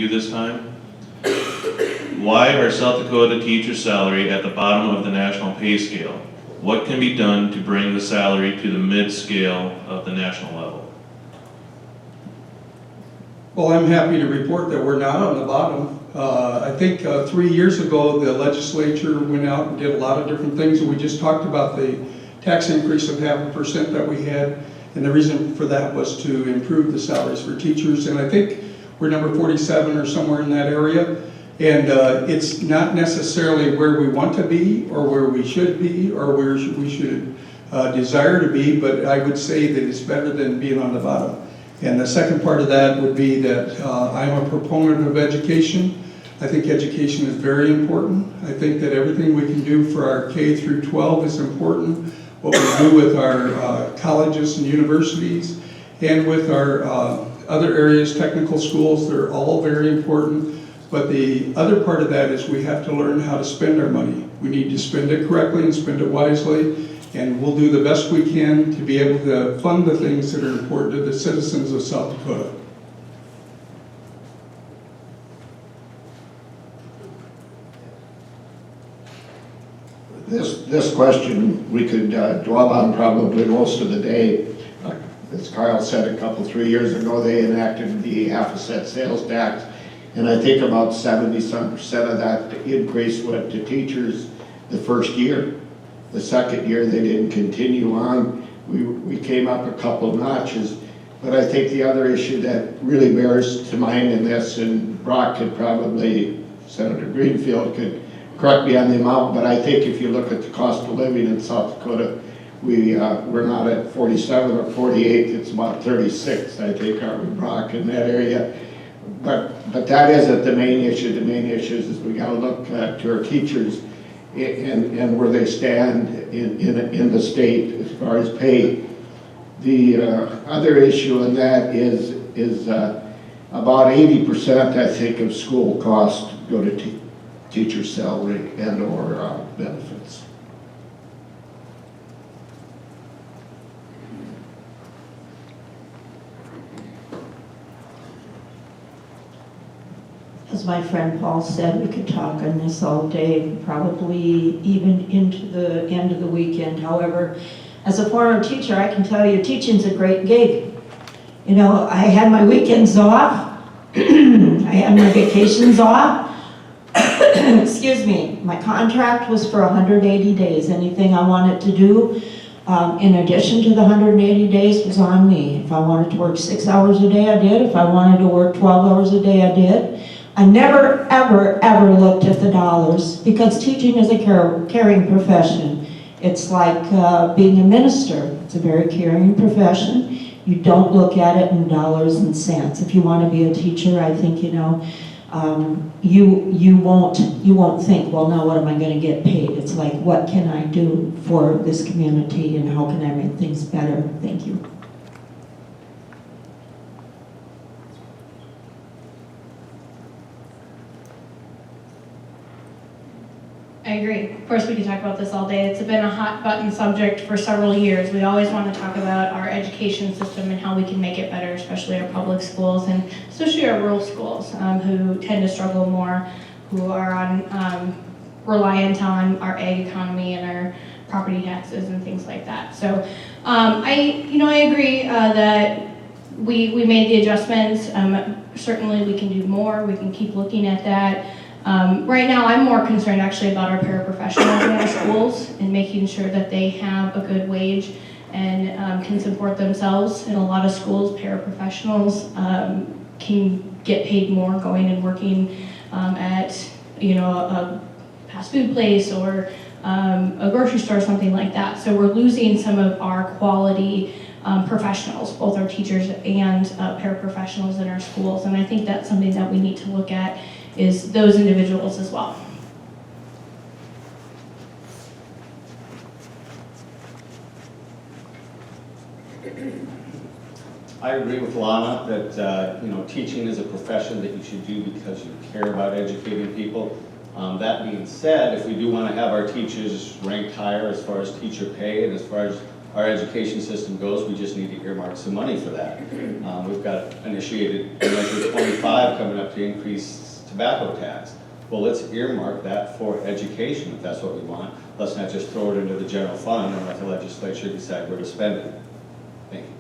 you this time. Why are South Dakota teacher salary at the bottom of the national pay scale? What can be done to bring the salary to the mid-scale of the national level? Well, I'm happy to report that we're not on the bottom. I think 3 years ago, the legislature went out and did a lot of different things, and we just talked about the tax increase of 0.5% that we had, and the reason for that was to improve the salaries for teachers, and I think we're number 47 or somewhere in that area, and it's not necessarily where we want to be, or where we should be, or where we should desire to be, but I would say that it's better than being on the bottom. And the second part of that would be that I'm a proponent of education. I think education is very important. I think that everything we can do for our K through 12 is important. What we do with our colleges and universities and with our other areas, technical schools, they're all very important. But the other part of that is we have to learn how to spend our money. We need to spend it correctly and spend it wisely. And we'll do the best we can to be able to fund the things that are important to the citizens of South Dakota. This question we could dwell on probably most of the day. As Carl said, 3 years ago, they enacted the half-a-cent sales tax, and I think about 70% of that increase went to teachers the first year. The second year, they didn't continue on. We came up a couple notches, but I think the other issue that really bears to mind in this, and Brock could probably, Senator Greenfield could correct me on the amount, but I think if you look at the cost of living in South Dakota, we're not at 47 or 48, it's about 36, I think, aren't we, Brock, in that area. But that isn't the main issue. The main issue is we got to look to our teachers and where they stand in the state as far as pay. The other issue in that is about 80%, I think, of school costs go to teacher salary and or benefits. As my friend Paul said, we could talk on this all day, probably even into the end of the weekend. However, as a former teacher, I can tell you teaching's a great gig. You know, I had my weekends off, I had my vacations off. Excuse me, my contract was for 180 days. Anything I wanted to do in addition to the 180 days was on me. If I wanted to work 6 hours a day, I did. If I wanted to work 12 hours a day, I did. I never, ever, ever looked at the dollars because teaching is a caring profession. It's like being a minister. It's a very caring profession. You don't look at it in dollars and cents. If you want to be a teacher, I think, you know, you won't think, well, now what am I going to get paid? It's like, what can I do for this community and how can I make things better? Thank you. I agree. Of course, we could talk about this all day. It's been a hot button subject for several years. We always want to talk about our education system and how we can make it better, especially our public schools and especially our rural schools who tend to struggle more, who are reliant on our ag economy and our property taxes and things like that. So I agree that we made the adjustments. Certainly we can do more. We can keep looking at that. Right now, I'm more concerned actually about our paraprofessionals in our schools and making sure that they have a good wage and can support themselves. In a lot of schools, paraprofessionals can get paid more going and working at a fast food place or a grocery store or something like that. So we're losing some of our quality professionals, both our teachers and paraprofessionals in our schools. And I think that's something that we need to look at is those individuals as well. I agree with Lana that teaching is a profession that you should do because you care about educating people. That being said, if we do want to have our teachers ranked higher as far as teacher pay and as far as our education system goes, we just need to earmark some money for that. We've got initiated Measure 25 coming up to increase tobacco tax. Well, let's earmark that for education if that's what we want. Let's not just throw it into the general fund and let the legislature decide where to spend it. Thank you.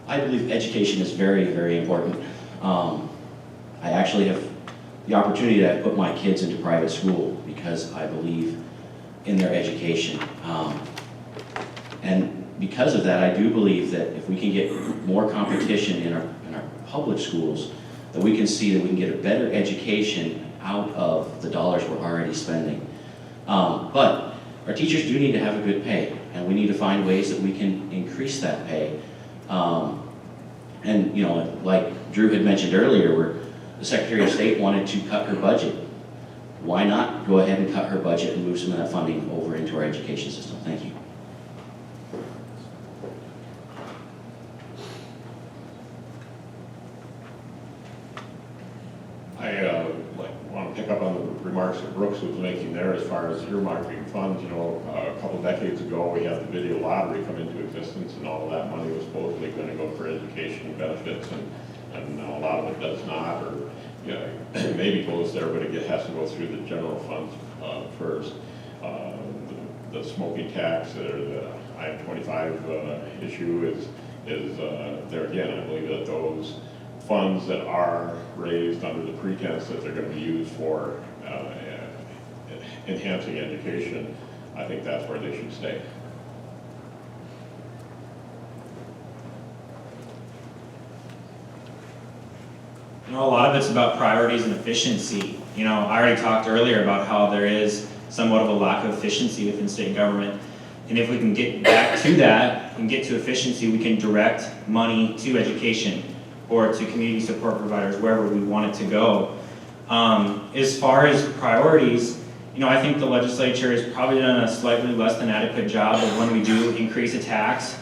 I believe education is very, very important. I actually have the opportunity to put my kids into private school because I believe in their education. And because of that, I do believe that if we can get more competition in our public schools, that we can see that we can get a better education out of the dollars we're already spending. But our teachers do need to have a good pay, and we need to find ways that we can increase that pay. And, you know, like Drew had mentioned earlier, where the Secretary of State wanted to cut her budget. Why not go ahead and cut her budget and move some of that funding over into our education system? Thank you. I want to pick up on the remarks that Brooks was making there as far as earmarking funds. You know, a couple decades ago, we had the video lottery come into existence, and all of that money was supposedly going to go for education benefits, and now a lot of it does not, or maybe goes there, but it has to go through the general funds first. The smoking tax, or the I-25 issue is there again. I believe that those funds that are raised under the pretense that they're going to be used for enhancing education, I think that's where they should stay. You know, a lot of it's about priorities and efficiency. You know, I already talked earlier about how there is somewhat of a lack of efficiency within state government. And if we can get back to that and get to efficiency, we can direct money to education or to community support providers, wherever we want it to go. As far as priorities, you know, I think the legislature has probably done a slightly less than adequate job of when we do increase a tax.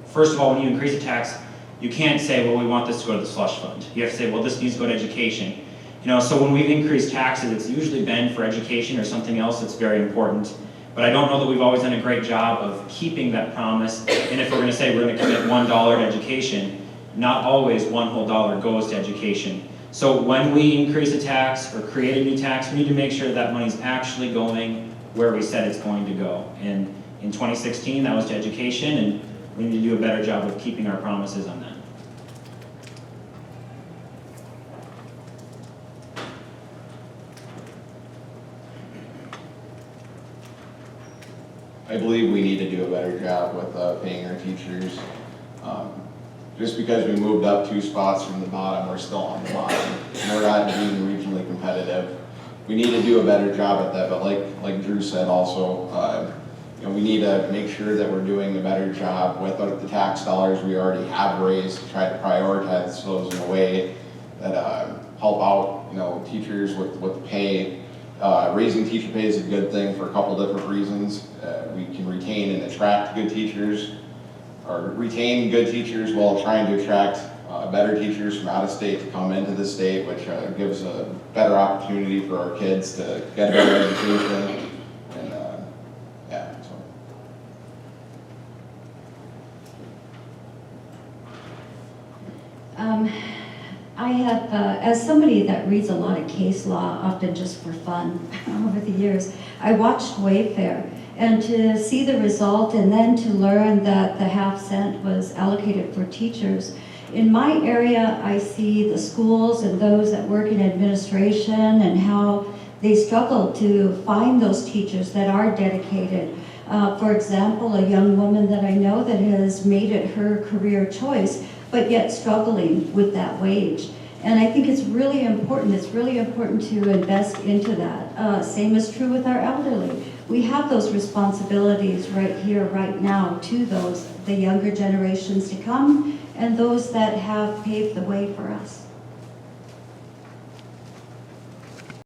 First of all, when you increase a tax, you can't say, well, we want this to go to the slush fund. You have to say, well, this needs to go to education. You know, so when we've increased taxes, it's usually been for education or something else that's very important. But I don't know that we've always done a great job of keeping that promise. And if we're going to say we're going to commit $1 to education, not always one whole dollar goes to education. So when we increase a tax or create a new tax, we need to make sure that money's actually going where we said it's going to go. And in 2016, that was to education, and we need to do a better job of keeping our promises on that. I believe we need to do a better job with paying our teachers. Just because we moved up 2 spots from the bottom, we're still on the bottom. And we're not being regionally competitive. We need to do a better job at that, but like Drew said also, you know, we need to make sure that we're doing a better job with the tax dollars we already have raised to try to prioritize those in a way that help out, you know, teachers with pay. Raising teacher pay is a good thing for a couple different reasons. We can retain and attract good teachers, or retain good teachers while trying to attract better teachers from out of state to come into the state, which gives a better opportunity for our kids to get a better education. And yeah, so. I have, as somebody that reads a lot of case law, often just for fun over the years, I watched Wayfair, and to see the result and then to learn that the half-cent was allocated for teachers. In my area, I see the schools and those that work in administration and how they struggle to find those teachers that are dedicated. For example, a young woman that I know that has made it her career choice, but yet struggling with that wage. And I think it's really important. It's really important to invest into that. Same is true with our elderly. We have those responsibilities right here, right now, to the younger generations to come and those that have paved the way for us.